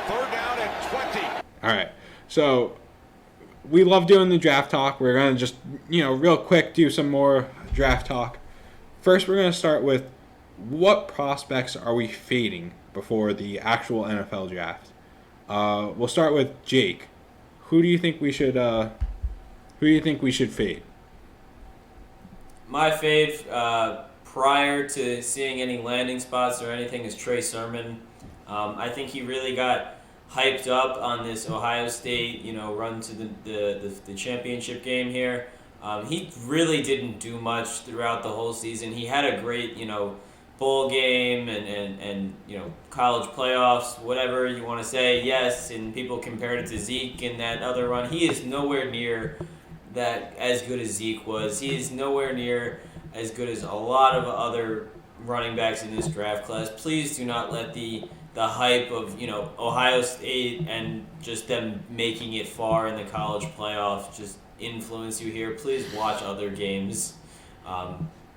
Third down and 20. All right. So we love doing the draft talk. We're going to just, real quick do some more draft talk. First, we're going to start with what prospects are we fading before the actual NFL draft? We'll start with Jake. Who do you think we should fade? My fade prior to seeing any landing spots or anything is Trey Sermon. I think he really got hyped up on this Ohio State, run to the championship game here. He really didn't do much throughout the whole season. He had a great, bowl game and college playoffs, whatever you want to say. Yes, and people compared it to Zeke in that other run. He is nowhere near that as good as Zeke was. He is nowhere near as good as a lot of other running backs in this draft class. Please do not let the hype of Ohio State and just them making it far in the college playoff just influence you here. Please watch other games.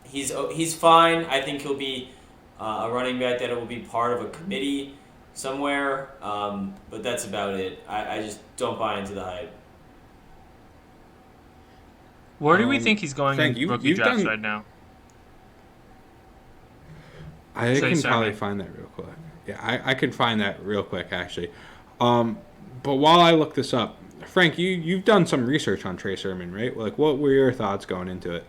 He's fine. I think he'll be a running back that will be part of a committee somewhere, but that's about it. I just don't buy into the hype. Where do we think he's going Frank, in rookie drafts right now? I can probably find that real quick. Yeah, I can find that real quick, actually. But while I look this up, Frank, you've done some research on Trey Sermon, right? Like, what were your thoughts going into it?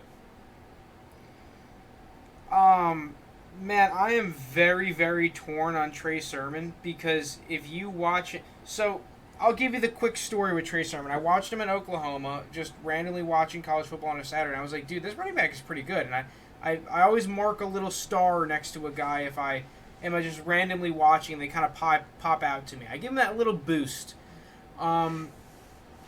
Man, I am very, very torn on Trey Sermon because if you watch it... So, I'll give you the quick story with Trey Sermon. I watched him in Oklahoma, just randomly watching college football on a Saturday, and I was like, dude, this running back is pretty good. And I always mark a little star next to a guy if I am just randomly watching and they kind of pop out to me. I give him that little boost. So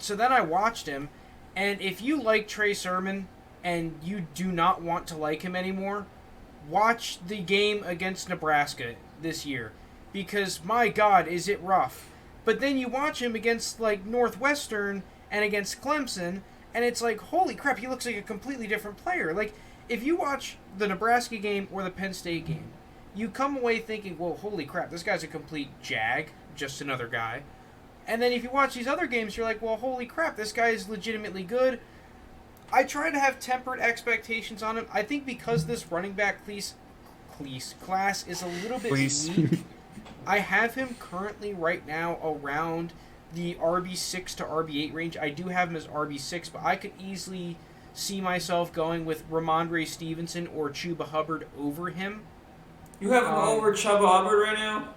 then I watched him, and if you like Trey Sermon and you do not want to like him anymore, watch the game against Nebraska this year, because my God, is it rough. But then you watch him against like Northwestern and against Clemson, and it's like, holy crap, he looks like a completely different player. Like, if you watch the Nebraska game or the Penn State game, you come away thinking, well, holy crap, this guy's a complete jag, just another guy. And then if you watch these other games, you're like, well, holy crap, this guy is legitimately good. I try to have tempered expectations on him. I think because this running back class is a little bit weak, I have him currently right now around the RB6 to RB8 range. I do have him as RB6, but I could easily see myself going with Ramondre Stevenson or Chuba Hubbard over him. You have him over Chuba Hubbard right now?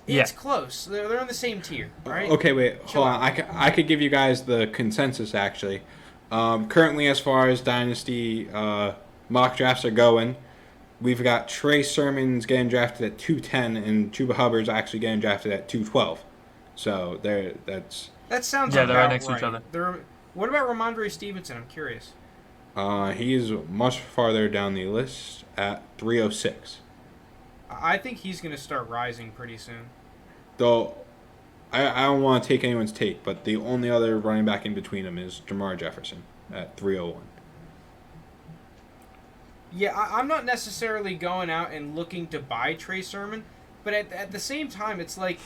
It's close. They're on the same tier, right? Okay, wait, hold on. I could give you guys the consensus, actually. Currently, as far as Dynasty mock drafts are going, we've got Trey Sermon's getting drafted at 210, and Chuba Hubbard's actually getting drafted at 212. So that sounds they're right next to each other. What about Ramondre Stevenson? I'm curious. He's much farther down the list at 306. I think he's going to start rising pretty soon. Though, I don't want to take anyone's take, but the only other running back in between them is Jamar Jefferson at 301. Yeah, I'm not necessarily going out and looking to buy Trey Sermon, but at the same time, it's like,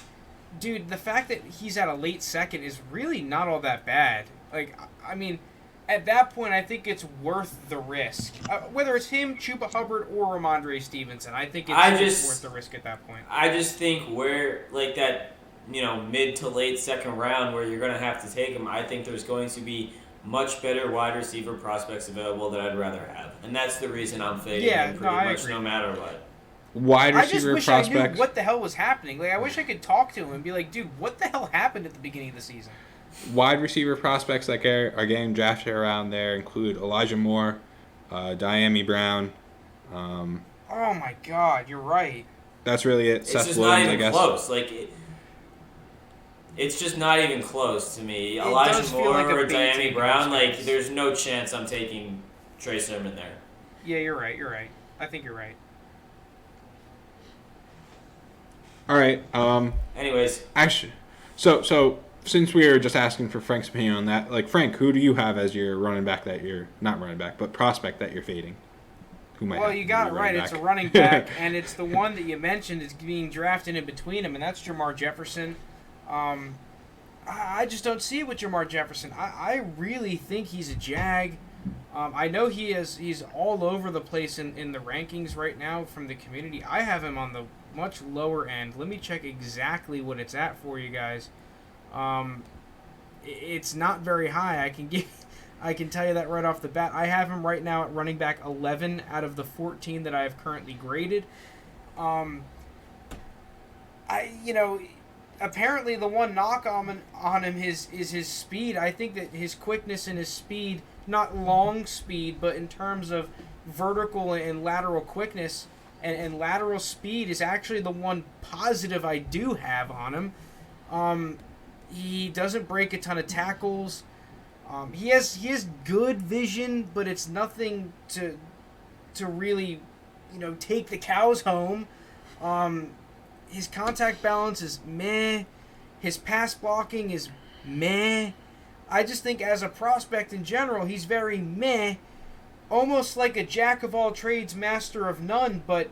dude, the fact that he's at a late second is really not all that bad. Like, I mean, at that point, I think it's worth the risk. Whether it's him, Chuba Hubbard, or Ramondre Stevenson, I think it's worth the risk at that point. I just think where, like that, mid to late second round where you're going to have to take him, I think there's going to be much better wide receiver prospects available that I'd rather have. And that's the reason I'm fading him pretty much agree. No matter what. Wide receiver I just wish prospects. I knew what the hell was happening. Like, I wish I could talk to him and be like, dude, what the hell happened at the beginning of the season? Wide receiver prospects that are getting drafted around there include Elijah Moore, Diami Brown. Oh my God, you're right. That's really it. It's Seth just Williams, not even I guess. close. Like, it's just not even close to me. It Elijah does feel Moore like a or bait Diami taking Brown, those like, guys. there's no chance I'm taking Trey Sermon there. Yeah, you're right. I think you're right. All right. Anyways. Actually, so since we were just asking for Frank's opinion on that, like, Frank, who do you have as your running back that you're not running back, but prospect that you're fading? who might. Well, have you to got be it right. running It's a back. running back, and it's the one that you mentioned is being drafted in between him, and that's Jamar Jefferson. I just don't see it with Jamar Jefferson. I really think he's a Jag. I know he's all over the place in the rankings right now from the community. I have him on the much lower end. Let me check exactly what it's at for you guys. It's not very high. I can tell you that right off the bat. I have him right now at running back 11 out of the 14 that I have currently graded. Apparently the one knock on him is his speed. I think that his quickness and his speed, not long speed, but in terms of vertical and lateral quickness and lateral speed, is actually the one positive I do have on him. He doesn't break a ton of tackles. He has good vision, but it's nothing to really, take the cows home. His contact balance is meh. His pass blocking is meh. I just think as a prospect in general, he's very meh. Almost like a jack of all trades, master of none, but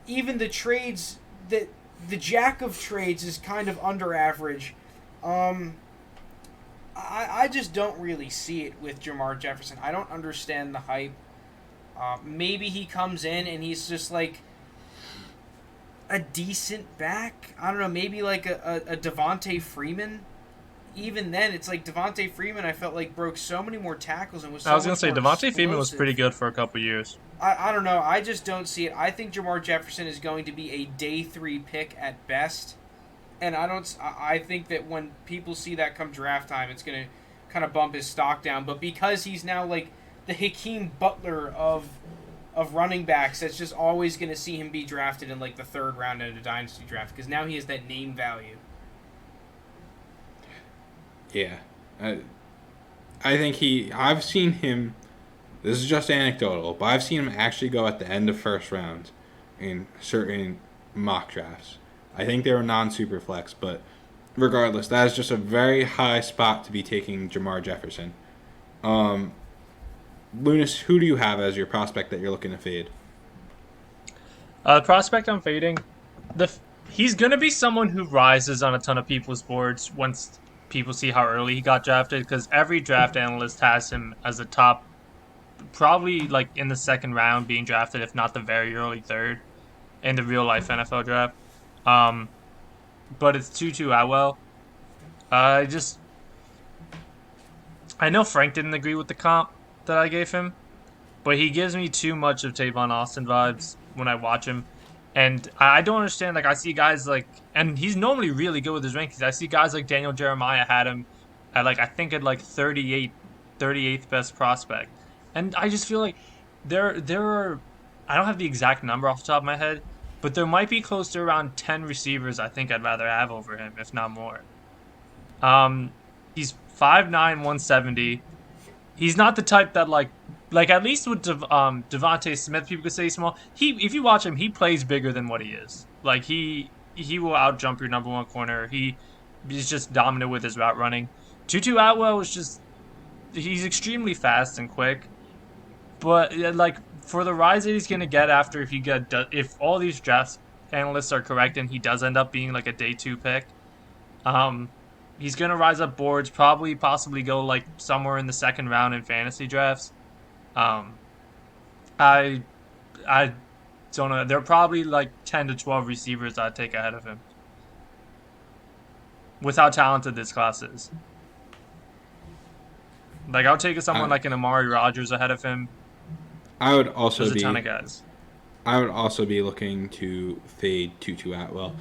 even the trades that the jack of trades is kind of under average. I just don't really see it with Jamar Jefferson. I don't understand the hype. Maybe he comes in and he's just like a decent back. I don't know, maybe like a Devontae Freeman. Even then, it's like Devontae Freeman, I felt like broke so many more tackles and was so I was going much to say, more Devontae Freeman was explosive. pretty good for a couple years. I don't know. I just don't see it. I think Jamar Jefferson is going to be a day 3 pick at best. And I think that when people see that come draft time, it's going to kind of bump his stock down. But because he's now like the Hakeem Butler of running backs, that's just always going to see him be drafted in like the 3rd round in a dynasty draft because now he has that name value. Yeah. I think I've seen him, this is just anecdotal, but I've seen him actually go at the end of first round in certain mock drafts. I think they were non-super flex, but regardless, that is just a very high spot to be taking Jamar Jefferson. Lounis, who do you have as your prospect that you're looking to fade? The prospect I'm fading, he's going to be someone who rises on a ton of people's boards once people see how early he got drafted, because every draft analyst has him as a top, probably like in the 2nd round being drafted, if not the very early 3rd in the real-life NFL draft. But it's Tutu Atwell. I know Frank didn't agree with the comp that I gave him, but he gives me too much of Tavon Austin vibes when I watch him. And I don't understand, like, I see guys like, and he's normally really good with his rankings. I see guys like Daniel Jeremiah had him at like, I think at like 38th best prospect. And I just feel like there are, I don't have the exact number off the top of my head, but there might be close to around 10 receivers I think I'd rather have over him, if not more. He's 5'9", 170. He's not the type that like at least with Devontae Smith, people could say he's small. If you watch him, he plays bigger than what he is. Like he will outjump your number 1 corner. He's just dominant with his route running. Tutu Atwell is he's extremely fast and quick, but like for the rise that he's gonna get after if all these draft analysts are correct and he does end up being like a day 2 pick, he's gonna rise up boards, possibly go like somewhere in the 2nd round in fantasy drafts. I don't know. There are probably like 10 to 12 receivers I'd take ahead of him with how talented this class is. Like, I'll take someone like an Amari Rodgers ahead of him. I would also There's a ton of guys. I would also be looking to fade Tutu Atwell.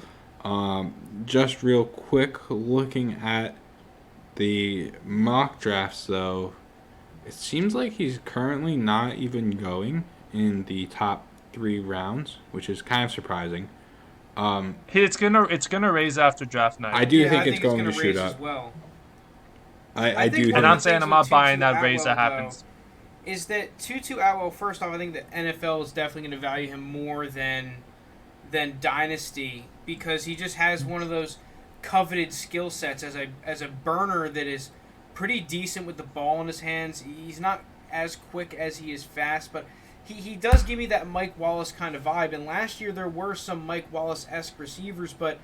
Just real quick, looking at the mock drafts, though, it seems like he's currently not even going in the top 3 rounds, which is kind of surprising. It's gonna raise after draft night. I do think I it's going to shoot raise up. as well. I do think think. And one I'm of the saying things I'm with not buying Tutu that raise that Atwell, happens. though, is that Tutu Atwell, first off, I think the NFL is definitely going to value him more than Dynasty because he just has one of those coveted skill sets as a burner that is pretty decent with the ball in his hands. He's not as quick as he is fast, but he does give me that Mike Wallace kind of vibe. And last year there were some Mike Wallace-esque receivers, but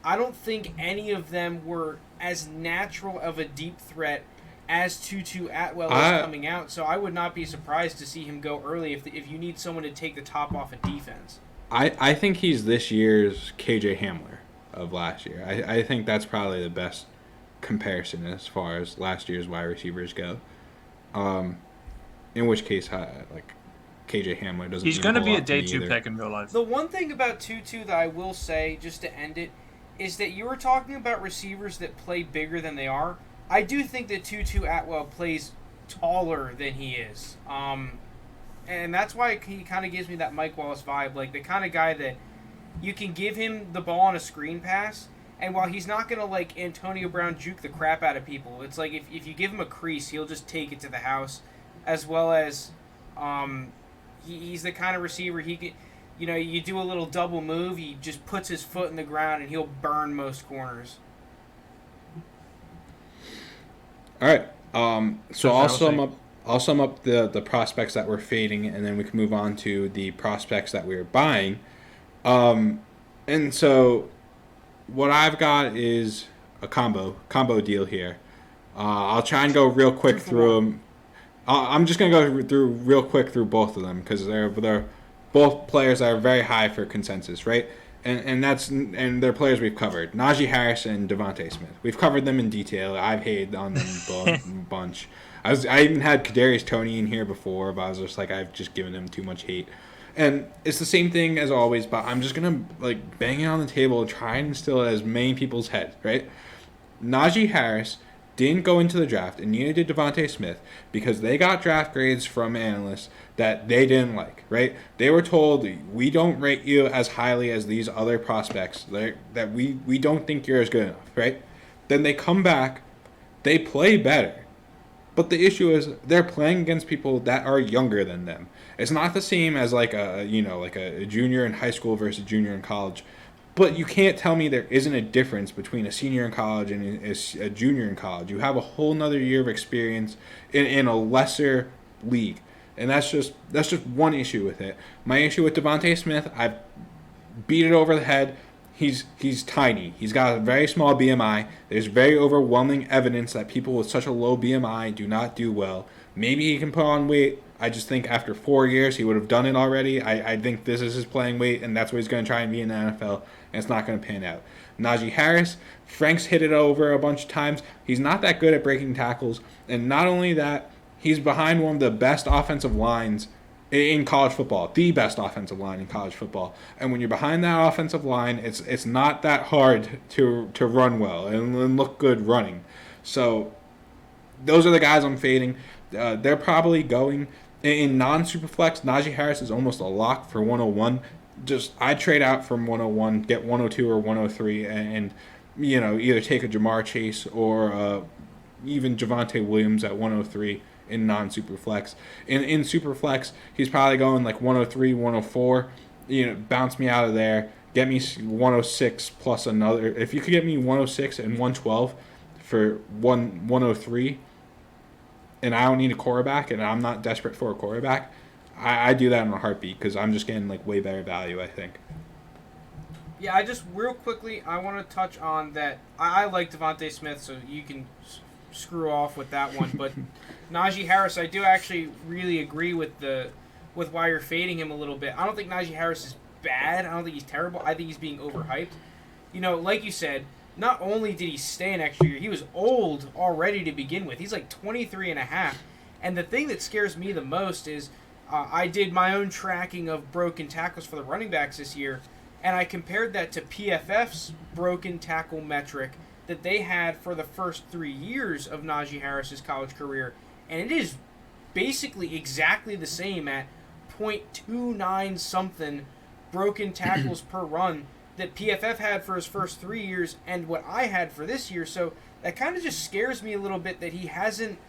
I don't think any of them were as natural of a deep threat as Tutu Atwell is coming out. So I would not be surprised to see him go early if you need someone to take the top off a defense. I think he's this year's KJ Hamler of last year. I think that's probably the best comparison as far as last year's wide receivers go. In which case, like KJ Hamler doesn't. He's going to be a day 2 either. pick in real life. The one thing about Tutu that I will say, just to end it, is that you were talking about receivers that play bigger than they are. I do think that Tutu Atwell plays taller than he is. And that's why he kind of gives me that Mike Wallace vibe, like the kind of guy that you can give him the ball on a screen pass, and while he's not going to, like, Antonio Brown juke the crap out of people, it's like if you give him a crease, he'll just take it to the house, as well as he's the kind of receiver he can, you do a little double move, he just puts his foot in the ground, and he'll burn most corners. All right. So I'll sum up the prospects that we're fading, and then we can move on to the prospects that we're buying. And so what I've got is a combo deal here. I'll try and go real quick through them. I'm just going to go real quick through both of them because they're both players that are very high for consensus, right? And they're players we've covered. Najee Harris and Devontae Smith. We've covered them in detail. I've hated on them a bunch. I even had Kadarius Toney in here before, but I was just like, I've just given him too much hate. And it's the same thing as always, but I'm just going to like bang it on the table and try and instill it as many people's heads, right? Najee Harris didn't go into the draft, and neither did Devontae Smith, because they got draft grades from analysts that they didn't like, right? They were told, we don't rate you as highly as these other prospects, that we don't think you're as good enough, right? Then they come back, they play better. But the issue is they're playing against people that are younger than them. It's not the same as like a junior in high school versus a junior in college. But you can't tell me there isn't a difference between a senior in college and a junior in college. You have a whole nother year of experience in a lesser league. And that's just one issue with it. My issue with Devontae Smith, I've beat it over the head. He's tiny. He's got a very small BMI. There's very overwhelming evidence that people with such a low BMI do not do well. Maybe he can put on weight. I just think after 4 years he would have done it already. I think this is his playing weight, and that's what he's going to try and be in the NFL, and it's not going to pan out. Najee Harris, Frank's hit it over a bunch of times. He's not that good at breaking tackles, and not only that, he's behind one of the best offensive lines in college football, the best offensive line in college football. And when you're behind that offensive line, it's not that hard to run well and look good running. So those are the guys I'm fading. They're probably going in non-superflex. Najee Harris is almost a lock for 101. I'd trade out from 101, get 102 or 103, and either take a Jamar Chase or even Javonte Williams at 103 in non-superflex. In superflex, he's probably going like 103, 104. Bounce me out of there. Get me 106 plus another. If you could get me 106 and 112 for 103, and I don't need a quarterback, and I'm not desperate for a quarterback, I do that in a heartbeat because I'm just getting like way better value, I think. Yeah, I just real quickly I want to touch on that. I like Devontae Smith, so you can screw off with that one. But Najee Harris, I do actually really agree with why you're fading him a little bit. I don't think Najee Harris is bad. I don't think he's terrible. I think he's being overhyped. Like you said, not only did he stay an extra year, he was old already to begin with. He's like 23 and a half. And the thing that scares me the most is I did my own tracking of broken tackles for the running backs this year, and I compared that to PFF's broken tackle metric that they had for the first 3 years of Najee Harris's college career, and it is basically exactly the same at 0.29 something broken tackles per run that PFF had for his first 3 years and what I had for this year. So that kind of just scares me a little bit that he hasn't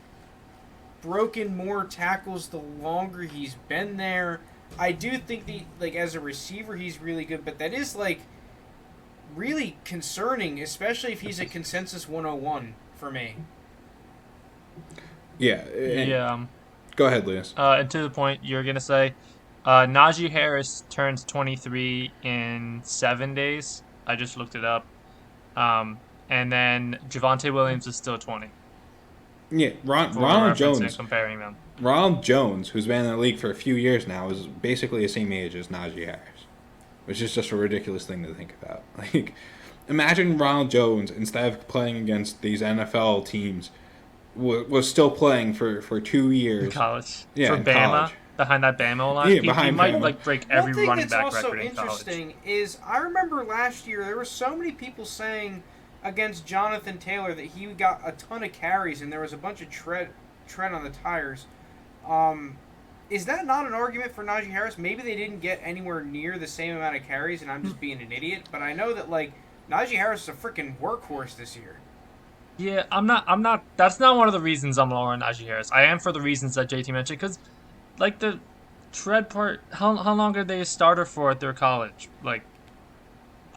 broken more tackles the longer he's been there. I do think as a receiver he's really good, but that is really concerning, especially if he's a consensus 101 for me. Yeah. Yeah. Go ahead, Lounis. And to the point you're gonna say, Najee Harris turns 23 in 7 days. I just looked it up. And then Javonte Williams is still 20. Yeah, For Ronald reference and Jones. comparing them. Ronald Jones, who's been in the league for a few years now, is basically the same age as Najee Harris, which is just a ridiculous thing to think about. Like, imagine Ronald Jones, instead of playing against these NFL teams, was still playing for 2 years. In college. Yeah, For in Bama, college. behind that Bama line. Yeah, he behind might Bama. like break every One thing running that's back also record in college. interesting is I remember last year there were so many people saying against Jonathan Taylor that he got a ton of carries and there was a bunch of tread on the tires. Is that not an argument for Najee Harris? Maybe they didn't get anywhere near the same amount of carries and I'm just being an idiot, but I know that like Najee Harris is a freaking workhorse this year. Yeah, I'm not. That's not one of the reasons I'm lower on Najee Harris. I am for the reasons that JT mentioned, because, like, the tread part. How long are they a starter for at their college? Like,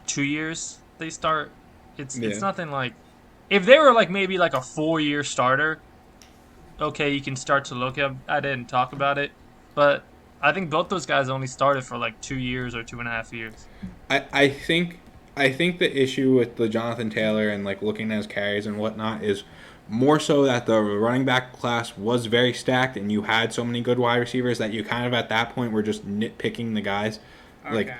2 years they start. It's nothing like. If they were like maybe like a 4-year starter, okay, you can start to look at it and talk about it. But I think both those guys only started for like 2 years or 2.5 years. I think the issue with the Jonathan Taylor and like looking at his carries and whatnot is more so that the running back class was very stacked and you had so many good wide receivers that you kind of at that point were just nitpicking the guys, like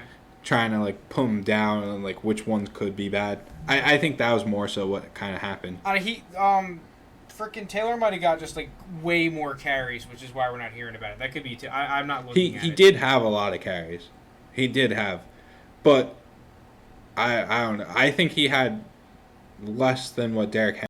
trying to like put them down and like which ones could be bad. I think that was more so what kind of happened. Frickin' Taylor might have got just like way more carries, which is why we're not hearing about it. That could be. I'm not looking at it. He did have a lot of carries. He did have, but I don't know. I think he had less than what Derrick Henry